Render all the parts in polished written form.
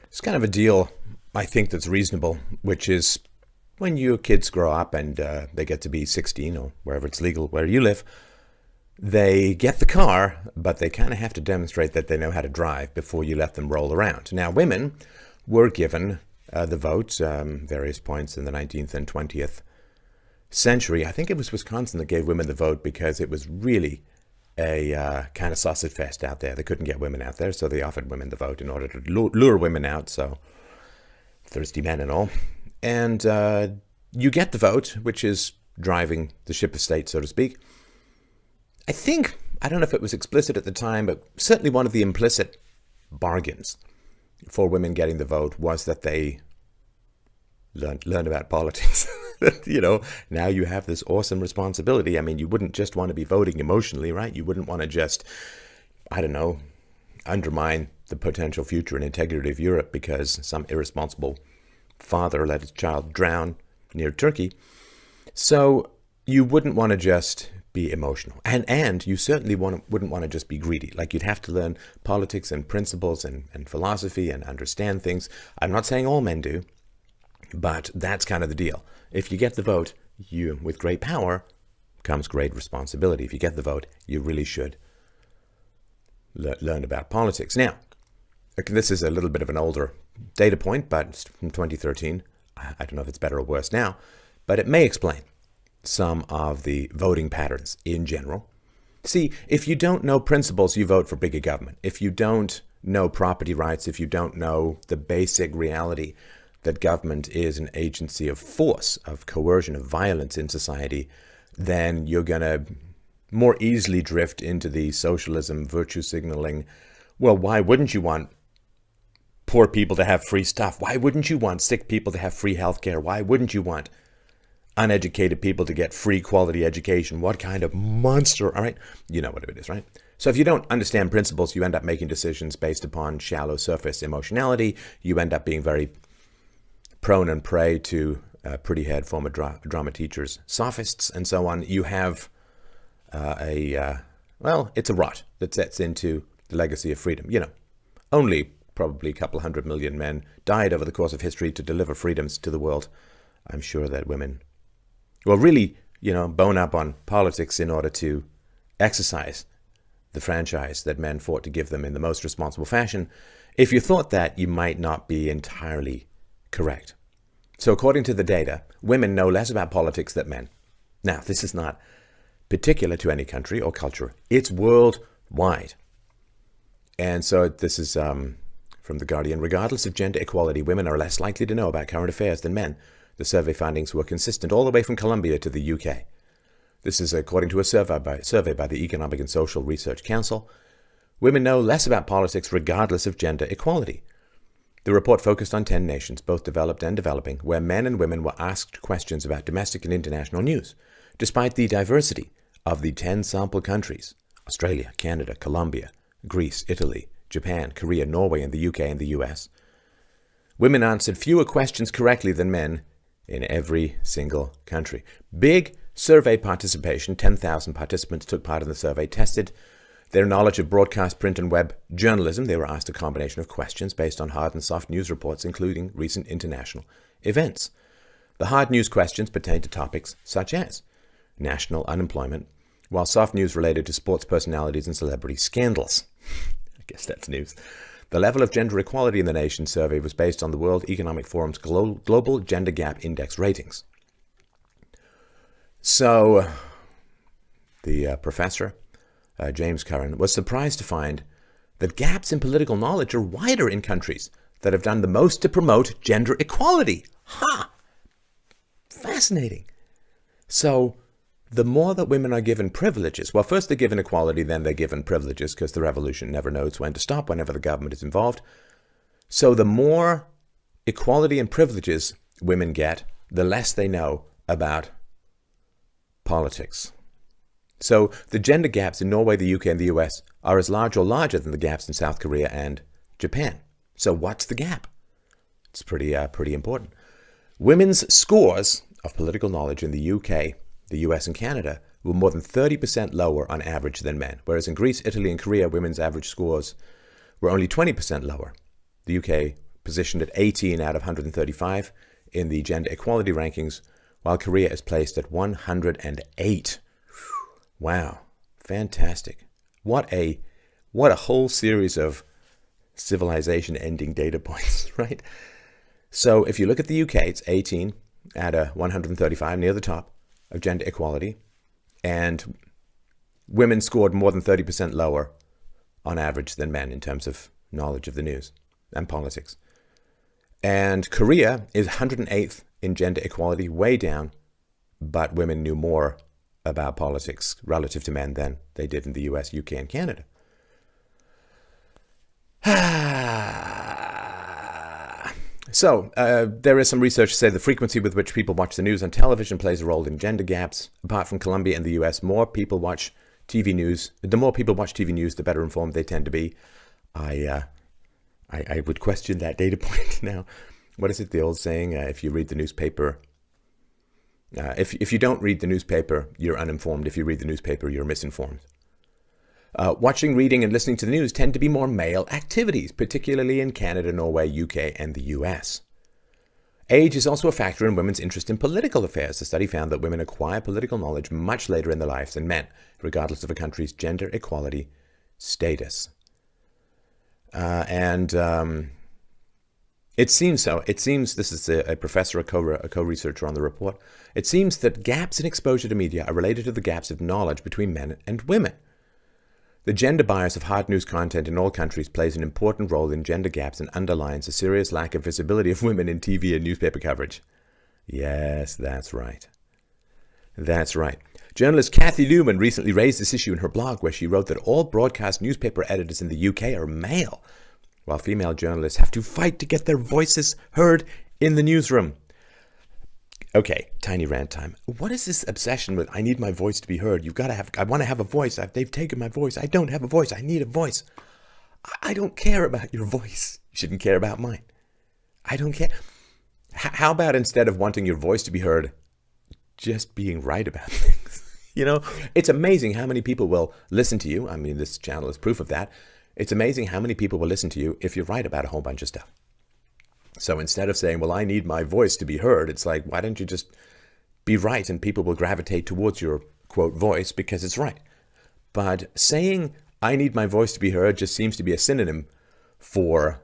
It's kind of a deal, I think, that's reasonable, which is when your kids grow up and they get to be 16 or wherever it's legal, where you live, they get the car, but they kind of have to demonstrate that they know how to drive before you let them roll around. Now, women were given the vote, various points in the 19th and 20th century. I think it was Wisconsin that gave women the vote because it was really a kind of sausage fest out there. They couldn't get women out there, so they offered women the vote in order to lure women out, so thirsty men and all. And you get the vote, which is driving the ship of state, so to speak. I don't know if it was explicit at the time, but certainly one of the implicit bargains for women getting the vote was that they learn about politics. Now you have this awesome responsibility. I mean, you wouldn't just want to be voting emotionally, right? You wouldn't want to just, undermine the potential future and integrity of Europe because some irresponsible father let his child drown near Turkey. So you wouldn't want to just be emotional. And you certainly wouldn't want to just be greedy. Like, you'd have to learn politics and principles and philosophy and understand things. I'm not saying all men do, but that's kind of the deal. If you get the vote, with great power comes great responsibility. If you get the vote, you really should learn about politics. Now, this is a little bit of an older data point, but it's from 2013. I don't know if it's better or worse now, but it may explain some of the voting patterns in general. See, if you don't know principles, you vote for bigger government. If you don't know property rights, if you don't know the basic reality that government is an agency of force, of coercion, of violence in society, then you're going to more easily drift into the socialism, virtue signaling. Well, why wouldn't you want poor people to have free stuff? Why wouldn't you want sick people to have free health care? Why wouldn't you want uneducated people to get free quality education? What kind of monster? All right, you know what it is, right? So if you don't understand principles, you end up making decisions based upon shallow surface emotionality. You end up being very prone and prey to pretty-haired former drama teachers, sophists, and so on. You have it's a rot that sets into the legacy of freedom. Only probably a couple 100 million men died over the course of history to deliver freedoms to the world. I'm sure that women will really, bone up on politics in order to exercise the franchise that men fought to give them in the most responsible fashion. If you thought that, you might not be entirely correct. So according to the data, women know less about politics than men. Now, this is not particular to any country or culture. It's worldwide. And so this is from The Guardian. Regardless of gender equality, women are less likely to know about current affairs than men. The survey findings were consistent all the way from Colombia to the UK. This is according to a survey by the Economic and Social Research Council. Women know less about politics regardless of gender equality. The report focused on 10 nations, both developed and developing, where men and women were asked questions about domestic and international news. Despite the diversity of the 10 sample countries, Australia, Canada, Colombia, Greece, Italy, Japan, Korea, Norway, and the UK and the US, women answered fewer questions correctly than men in every single country. Big survey participation. 10,000 participants took part in the survey, tested their knowledge of broadcast, print, and web journalism. They were asked a combination of questions based on hard and soft news reports, including recent international events. The hard news questions pertain to topics such as national unemployment, while soft news related to sports personalities and celebrity scandals. I guess that's news. The level of gender equality in the nation survey was based on the World Economic Forum's Global Gender Gap Index ratings. So the professor, James Curran, was surprised to find that gaps in political knowledge are wider in countries that have done the most to promote gender equality. Ha! Fascinating. So the more that women are given privileges, well, first they're given equality, then they're given privileges, because the revolution never knows when to stop whenever the government is involved. So the more equality and privileges women get, the less they know about politics. So the gender gaps in Norway, the UK, and the US are as large or larger than the gaps in South Korea and Japan. So what's the gap? It's pretty important. Women's scores of political knowledge in the UK, the US, and Canada were more than 30% lower on average than men, whereas in Greece, Italy, and Korea, women's average scores were only 20% lower. The UK positioned at 18 out of 135 in the gender equality rankings, while Korea is placed at 108. Wow, fantastic. What a whole series of civilization-ending data points, right? So if you look at the UK, it's 18 out of 135, near the top of gender equality, and women scored more than 30% lower on average than men in terms of knowledge of the news and politics. And Korea is 108th in gender equality, way down, but women knew more about politics relative to men than they did in the US, UK, and Canada. So, there is some research to say the frequency with which people watch the news on television plays a role in gender gaps. Apart from Colombia and the US, more people watch TV news. The more people watch TV news, the better informed they tend to be. I would question that data point now. What is it, the old saying? If you read the newspaper, if you don't read the newspaper, you're uninformed. If you read the newspaper, you're misinformed. Watching, reading, and listening to the news tend to be more male activities, particularly in Canada, Norway, UK, and the US. Age is also a factor in women's interest in political affairs. The study found that women acquire political knowledge much later in their lives than men, regardless of a country's gender equality status. It seems so. It seems, this is a professor, a co-researcher on the report, it seems that gaps in exposure to media are related to the gaps of knowledge between men and women. The gender bias of hard news content in all countries plays an important role in gender gaps and underlines a serious lack of visibility of women in TV and newspaper coverage. Yes, that's right. That's right. Journalist Cathy Luman recently raised this issue in her blog, where she wrote that all broadcast newspaper editors in the UK are male, while female journalists have to fight to get their voices heard in the newsroom. Okay, tiny rant time. What is this obsession with, I need my voice to be heard? I want to have a voice. They've taken my voice. I don't have a voice. I need a voice. I don't care about your voice. You shouldn't care about mine. I don't care. How about instead of wanting your voice to be heard, just being right about things? You know, it's amazing how many people will listen to you. I mean, this channel is proof of that. It's amazing how many people will listen to you if you're right about a whole bunch of stuff. So instead of saying, well, I need my voice to be heard, it's like, why don't you just be right and people will gravitate towards your, quote, voice because it's right. But saying, I need my voice to be heard just seems to be a synonym for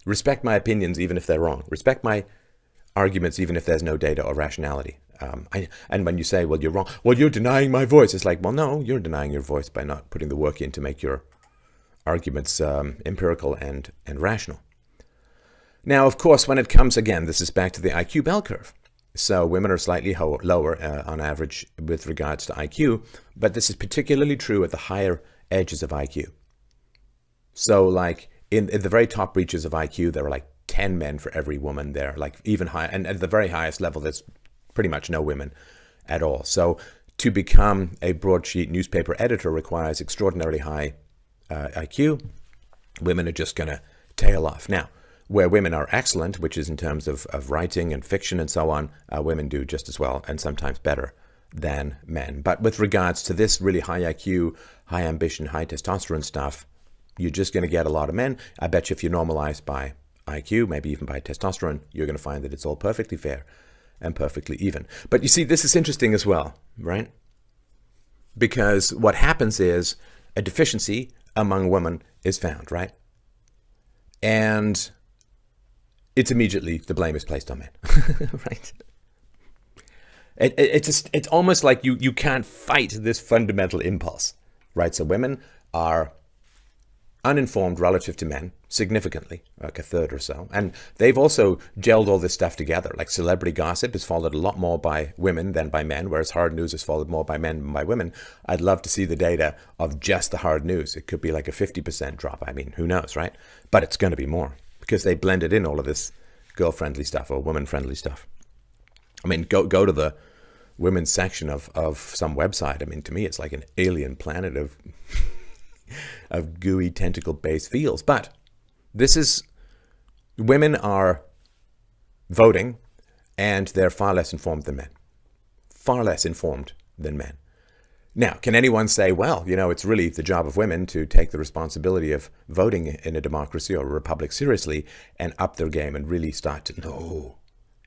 respect my opinions even if they're wrong. Respect my arguments even if there's no data or rationality. And when you say, well, you're wrong, well, you're denying my voice. It's like, well, no, you're denying your voice by not putting the work in to make your arguments empirical and rational. Now, of course, when it comes, again, this is back to the IQ bell curve. So women are slightly lower on average with regards to IQ, but this is particularly true at the higher edges of IQ. So like in the very top reaches of IQ, there are like 10 men for every woman there, like even higher. And at the very highest level, there's pretty much no women at all. So to become a broadsheet newspaper editor requires extraordinarily high IQ. Women are just going to tail off. Now, where women are excellent, which is in terms of writing and fiction and so on, women do just as well and sometimes better than men. But with regards to this really high IQ, high ambition, high testosterone stuff, you're just going to get a lot of men. I bet you if you normalize by IQ, maybe even by testosterone, you're going to find that it's all perfectly fair and perfectly even. But you see, this is interesting as well, right? Because what happens is a deficiency among women is found, right? And it's immediately, the blame is placed on men, right? It's almost like you can't fight this fundamental impulse, right? So women are uninformed relative to men, significantly, like a third or so. And they've also gelled all this stuff together. Like celebrity gossip is followed a lot more by women than by men, whereas hard news is followed more by men than by women. I'd love to see the data of just the hard news. It could be like a 50% drop. I mean, who knows, right? But it's going to be more because they blended in all of this girl-friendly stuff or woman-friendly stuff. I mean, go to the women's section of some website. I mean, to me, it's like an alien planet of gooey tentacle-based feels. But this is, women are voting and they're far less informed than men. Far less informed than men. Now, can anyone say, well, it's really the job of women to take the responsibility of voting in a democracy or a republic seriously and up their game and really start to...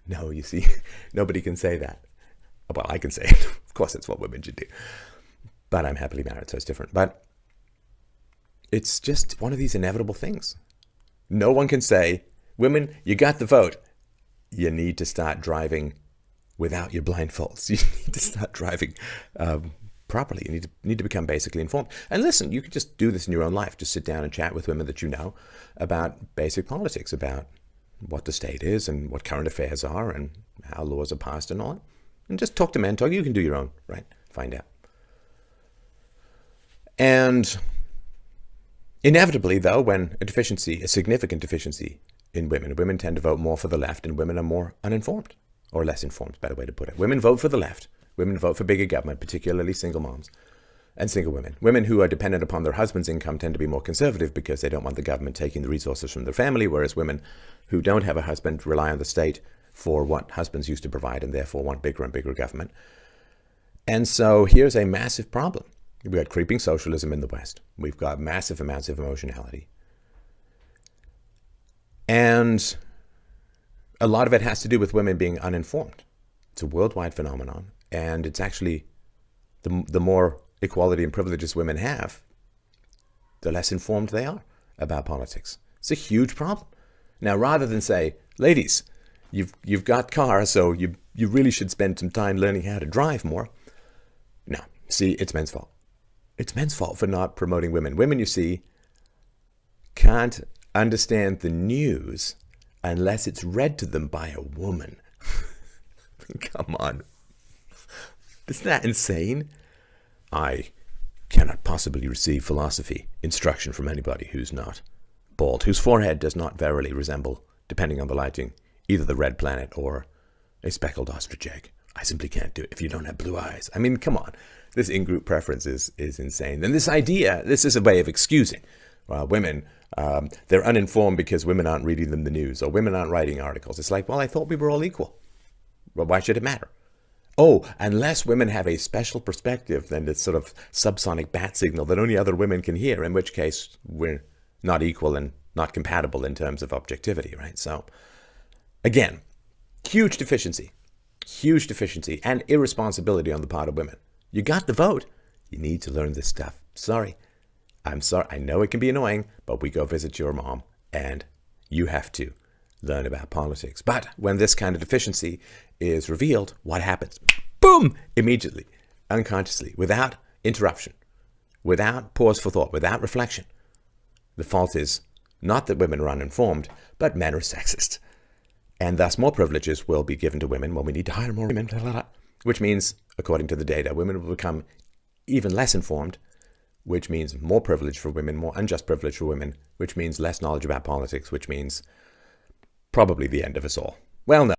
No, you see, nobody can say that. Well, I can say it. Of course, it's what women should do. But I'm happily married, so it's different. But it's just one of these inevitable things. No one can say, women, you got the vote. You need to start driving without your blindfolds. You need to start driving properly. You need to become basically informed. And listen, you can just do this in your own life. Just sit down and chat with women that you know about basic politics, about what the state is and what current affairs are and how laws are passed and all that. And just talk to men. You can do your own, right? Find out. And inevitably, though, when a significant deficiency in women tend to vote more for the left, and women are more uninformed, or less informed, better way to put it. Women vote for the left. Women vote for bigger government, particularly single moms and single women. Women who are dependent upon their husband's income tend to be more conservative because they don't want the government taking the resources from their family, whereas women who don't have a husband rely on the state for what husbands used to provide and therefore want bigger and bigger government. And so here's a massive problem. We've got creeping socialism in the West. We've got massive amounts of emotionality. And a lot of it has to do with women being uninformed. It's a worldwide phenomenon. And it's actually, the more equality and privileges women have, the less informed they are about politics. It's a huge problem. Now, rather than say, ladies, you've got cars, so you really should spend some time learning how to drive more. No, see, it's men's fault. It's men's fault for not promoting women. Women, you see, can't understand the news unless it's read to them by a woman. Come on. Isn't that insane? I cannot possibly receive philosophy instruction from anybody who's not bald, whose forehead does not verily resemble, depending on the lighting, either the red planet or a speckled ostrich egg. I simply can't do it if you don't have blue eyes. I mean, come on. This in-group preference is insane. And this idea, this is a way of excusing women. They're uninformed because women aren't reading them the news or women aren't writing articles. It's like, well, I thought we were all equal. Well, why should it matter? Oh, unless women have a special perspective, then it's sort of subsonic bat signal that only other women can hear, in which case we're not equal and not compatible in terms of objectivity, right? So, again, huge deficiency and irresponsibility on the part of women. You got the vote. You need to learn this stuff. I'm sorry. I know it can be annoying, but we go visit your mom and you have to learn about politics. But when this kind of deficiency is revealed, what happens? Boom! Immediately, unconsciously, without interruption, without pause for thought, without reflection. The fault is not that women are uninformed, but men are sexist. And thus more privileges will be given to women when we need to hire more women, which means, according to the data, women will become even less informed, which means more privilege for women, more unjust privilege for women, which means less knowledge about politics, which means probably the end of us all. Well, no.